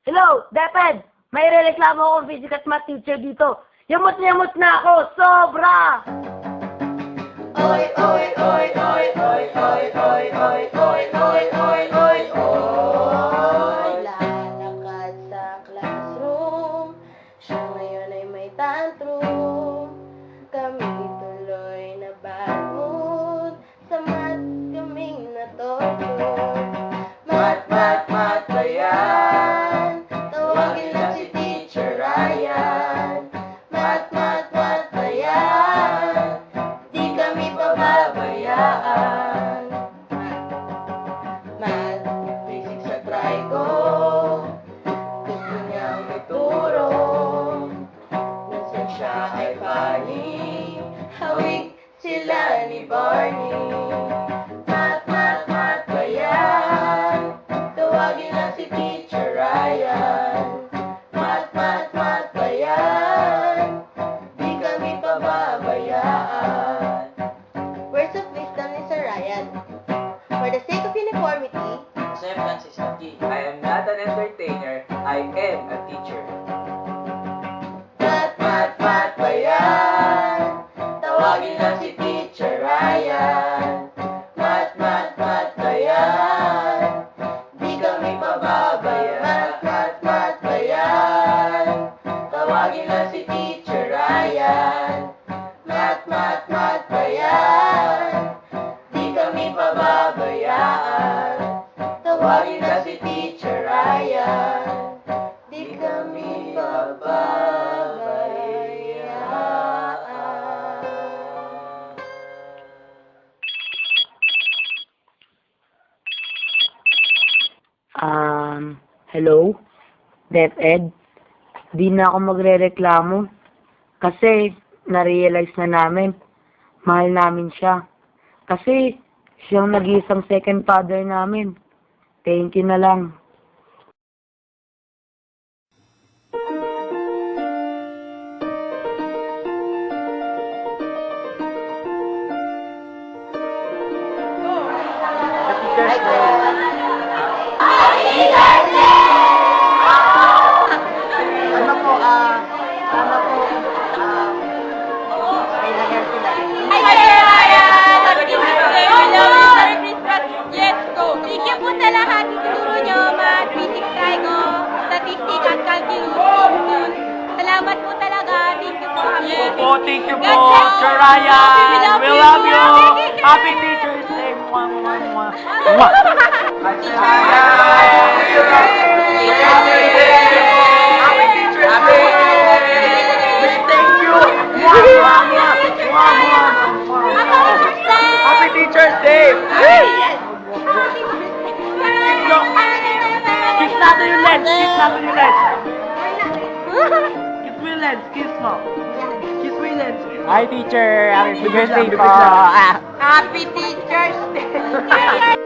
Hello, Deped! May rereklamo akong physics at math teacher dito. Yamot na ako, sobra! Oy, oy, oy, oy, oy, oy, oy, oy, oy, oy, oy, oy, oy. Lalakad sa classroom, siya ngayon ay may tantrum. Kami tuloy na bad mood, sa mat kaming natutog. Mat, mat, mat ba yan? Tawagin lang si Teacher Ryan. Mat, mat, mat ba yan? Di kami pababayaan. Mat, basic sa try ko. Gusto niyang ituro. Nasaan siya ay funny. Hawig sila ni Barney. Mat, mat, mat ba yan? Tawagin lang si Teacher Ryan. Mat, mat, mat ba yan? Di kami pababayaan. Words of wisdom ni Sir Ryan. For the sake of uniformity, Sam consistency. I am not an entertainer. I am a teacher. mat, mat, mat ba yan? Tawagin lang si Teacher Ryan. Mat, mat, mat ba yan? Di kami pababayaan. Mat, mat, mat ba yan? Tawagin lang si Teacher Ryan. Mat, mat, mat ba yan? Di kami pababayaan. Tawagin lang si Teacher Ryan. Di kami pababayaan. Hello? DepEd? Di na ako magrereklamo. Kasi, na-realize na namin, mahal namin siya. Kasi, siyang nag-iisang second father namin. Thank you na lang. Thank you po sa lahat. Ituturo nyo, math, physics, try ko, statistics at calculus. Salamat po talaga. Thank you po. Thank you God bless you. Sir Ryan. We love you. Happy Teacher's Day. Mwah, mwah, mwah. Happy Teacher's Day. Thank you. Mwah, mwah, mwah. Mwah, mwah, mwah. Happy Teacher's Day. Kiss natin yung lens. Kiss natin yung lens. Kiss mo yung lens. Kiss mo. Kiss mo yung lens. Hi, teacher. Happy birthday po. Happy Teacher's Day.